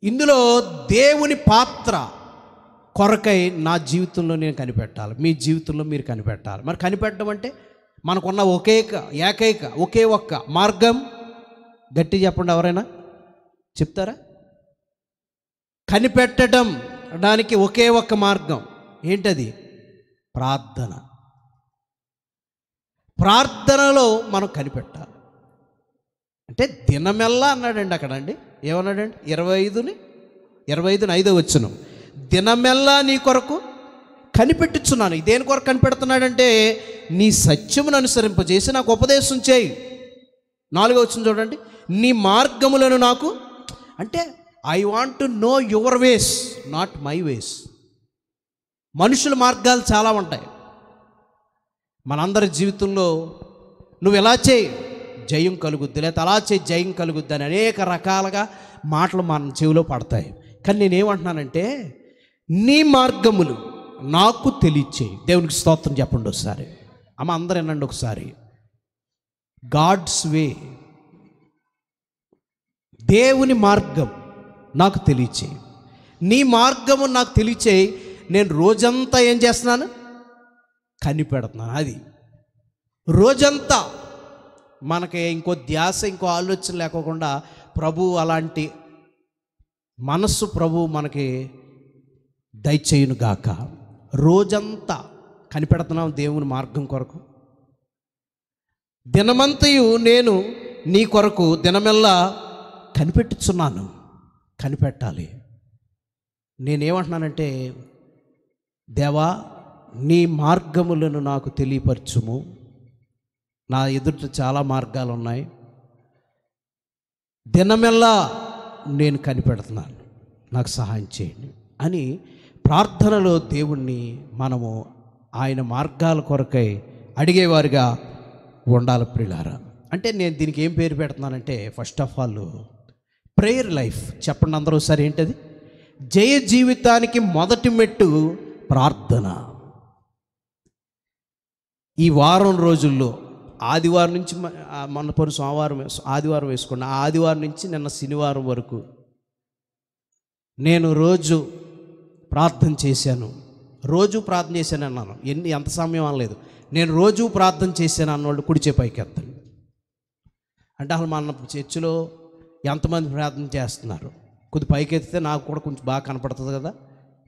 ఇందులో దేవుని పాత్ర కొరకై నా జీవితంలో నేను కనిపెట్టాలి, మీ జీవితంలో మీరు కనిపెట్టాలి. మరి కనిపెట్టడం అంటే మనకున్న ఒకే ఒక్క మార్గం, గట్టి చెప్పండి, ఎవరైనా చెప్తారా? కనిపెట్టడం దానికి ఒకే ఒక్క మార్గం ఏంటది? ప్రార్థన. ప్రార్థనలో మనం కనిపెట్టాలి. అంటే దినమెల్లా అన్నాడండి అక్కడండి, ఏమన్నాడండి? 25 5వ వచనం, దినమెల్లా నీ కొరకు కనిపెట్టుచున్నాను. దేని కొరకు కనిపెడుతున్నాడంటే నీ సత్యమును అనుసరింపజేసి నాకు ఉపదేశం చేయి. 4వ వచనం చూడండి, నీ మార్గములను నాకు, అంటే I want to know your ways, not my వేస్. మనుషుల మార్గాలు చాలా ఉంటాయి మనందరి జీవితంలో. నువ్వు ఎలా చేయి జయం కలుగుద్ది, లేకపోతే అలా చేయి జయం కలుగుద్ది అని అనేక రకాలుగా మాటలు మన చెవిలో పడతాయి. కానీ నేనేమంటున్నానంటే నీ మార్గములు నాకు తెలియచేయి. దేవునికి స్తోత్రం చెప్పండి ఒకసారి. అమ్మ అందరూ వినండి ఒకసారి. గాడ్స్ వే, దేవుని మార్గం నాకు తెలియచేయి. నీ మార్గము నాకు తెలియచేయి. నేను రోజంతా ఏం చేస్తున్నాను? కనిపెడుతున్నాను. అది రోజంతా మనకి ఇంకో ధ్యాస, ఇంకో ఆలోచన లేకోకుండా ప్రభు అలాంటి మనస్సు ప్రభు మనకి దయచేయును గాక. రోజంతా కనిపెడుతున్నాం దేవుని మార్గం కొరకు. దినమంతయు నేను నీ కొరకు దినమెల్లా కనిపెట్టుచున్నాను. కనిపెట్టాలి. నేనేమంటున్నానంటే, దేవా నీ మార్గములను నాకు తెలియపరచుము. నా ఎదుట చాలా మార్గాలు ఉన్నాయి, దినమెల్లా నేను కనిపెడుతున్నాను, నాకు సహాయం చేయండి అని ప్రార్థనలో దేవుణ్ణి మనము ఆయన మార్గాల కొరకై అడిగేవారుగా ఉండాలి ప్రియులారా. అంటే నేను దీనికి ఏం పేరు పెడుతున్నానంటే, first of all prayer life. చెప్పండి అందరూ ఒకసారి, ఏంటది? జయ జీవితానికి మొదటి మెట్టు ప్రార్థన. ఈ వారం రోజుల్లో ఆదివారం నుంచి మొన్న పరు సోమవారం ఆదివారం వేసుకోండి, ఆ ఆదివారం నుంచి నిన్న శనివారం వరకు నేను రోజు ప్రార్థన చేశాను. రోజు ప్రార్థన చేశాను అన్నాను. ఎంత సమయం అనలేదు. నేను రోజు ప్రార్థన చేశాను అన్నవాళ్ళు కుడిచే పైకి ఎత్తండి. అంటే అసలు మన చర్చిలో ఎంతమంది ప్రార్థన చేస్తున్నారు? కొద్ది పైకి ఎత్తితే నాకు కూడా కొంచెం బాగా కనపడుతుంది కదా.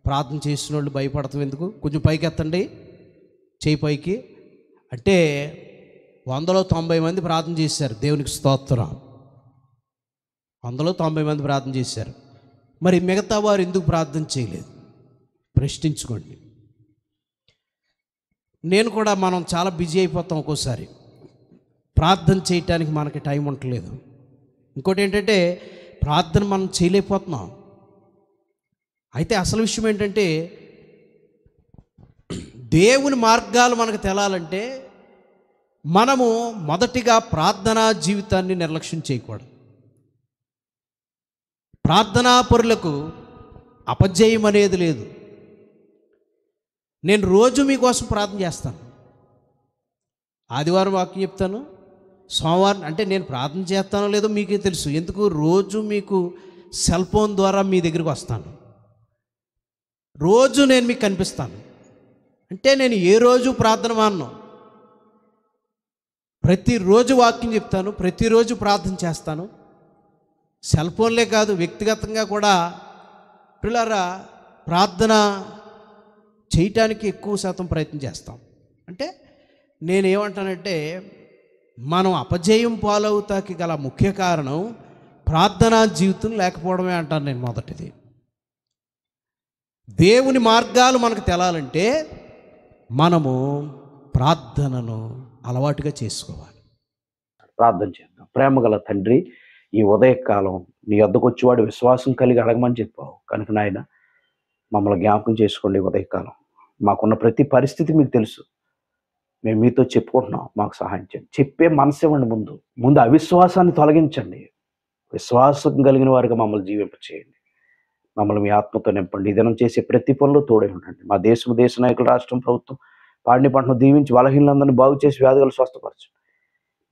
ప్రార్థన చేసిన వాళ్ళు భయపడతాం ఎందుకు? కొంచెం పైకి ఎత్తండి, చేయి పైకి. అంటే 190 మంది ప్రార్థన చేశారు. దేవునికి స్తోత్రం. 190 మంది ప్రార్థన చేశారు. మరి మిగతా వారు ఎందుకు ప్రార్థన చేయలేదు? ప్రశ్నించుకోండి. నేను కూడా, మనం చాలా బిజీ అయిపోతాం ఒక్కోసారి, ప్రార్థన చేయటానికి మనకి టైం ఉండలేదు. ఇంకోటి ఏంటంటే ప్రార్థన మనం చేయలేకపోతున్నాం. అయితే అసలు విషయం ఏంటంటే, దేవుని మార్గాలు మనకు తెలాలంటే మనము మొదటిగా ప్రార్థనా జీవితాన్ని నిర్లక్ష్యం చేయకూడదు. ప్రార్థనా పరులకు అపజయం అనేది లేదు. నేను రోజు మీకోసం ప్రార్థన చేస్తాను. ఆదివారం వాక్యం చెప్తాను, సోమవారం అంటే నేను ప్రార్థన చేస్తానో లేదో మీకే తెలుసు. ఎందుకు? రోజు మీకు సెల్ ఫోన్ ద్వారా మీ దగ్గరికి వస్తాను, రోజు నేను మీకు కనిపిస్తాను. అంటే నేను ఏ రోజు ప్రార్థన మానను. ప్రతిరోజు వాక్యం చెప్తాను, ప్రతిరోజు ప్రార్థన చేస్తాను. సెల్ ఫోన్లే కాదు, వ్యక్తిగతంగా కూడా పిల్లరా ప్రార్థన చేయటానికి ఎక్కువ శాతం ప్రయత్నం చేస్తాం. అంటే నేనేమంటానంటే, మనం అపజయం పాలవుతాకి గల ముఖ్య కారణం ప్రార్థనా జీవితం లేకపోవడమే అంటాను నేను. మొదటిది, దేవుని మార్గాలు మనకు తెలాలంటే మనము ప్రార్థనను అలవాటుగా చేసుకోవాలి. ప్రార్థన చేద్దాం. ప్రేమగల తండ్రి, ఈ ఉదయకాలం నీ వద్దకు వచ్చేవాడు విశ్వాసం కలిగి అడగమని చెప్పావు కనుక నాయన మమ్మల్ని జ్ఞాపకం చేసుకోండి. ఉదయకాలం మాకున్న ప్రతి పరిస్థితి మీకు తెలుసు, మేము మీతో చెప్పుకుంటున్నాం, మాకు సహాయం చేయండి. చెప్పే మనసు ఇవ్వండి. ముందు అవిశ్వాసాన్ని తొలగించండి. విశ్వాసం కలిగిన వారిగా మమ్మల్ని జీవింపచేయండి. మమ్మల్ని మీ ఆత్మతో నింపండి. ఈ దినం చేసే ప్రతి పనులు తోడే ఉండండి. మా దేశ నాయకులు, రాష్ట్రం, ప్రభుత్వం పాడిని పంటను దీవించి బలహీనందరినీ బాగు చేసి వ్యాధులు స్వస్థపరచండి.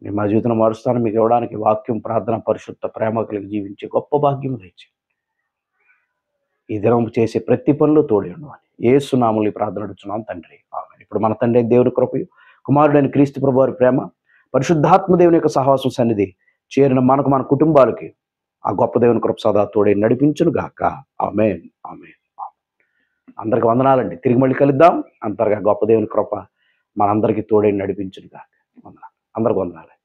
మేము మా జీవితం మారుస్తాను. మీకు ఇవ్వడానికి వాక్యం, ప్రార్థన, పరిశుద్ధ, ప్రేమ కలిగి జీవించే గొప్ప భాగ్యం తెచ్చి ఈ దినం చేసే ప్రతి పనులు తోడి ఉండవాలి. యేసు నామములో ఈ ప్రార్థన అడుగుతున్నాం తండ్రి, ఆమేన్. ఇప్పుడు మన తండ్రి అయిన దేవుని కృపయు, కుమారుడైన క్రీస్తు ప్రభు వారి ప్రేమ, పరిశుద్ధాత్మ దేవుని యొక్క సహవాసం సన్నిధి చేరిన మనకు, మన కుటుంబాలకి ఆ గొప్ప దేవుని కృప సదా తోడే నడిపించును గాక. ఆమేన్, ఆమేన్. అందరికి వందనాలండి. తిరిగి మళ్ళీ కలుద్దాం. అంతగా గొప్ప దేవుని కృప మనందరికీ తోడే నడిపించును గాక. వందనాలు. అందరికి వందనాలు.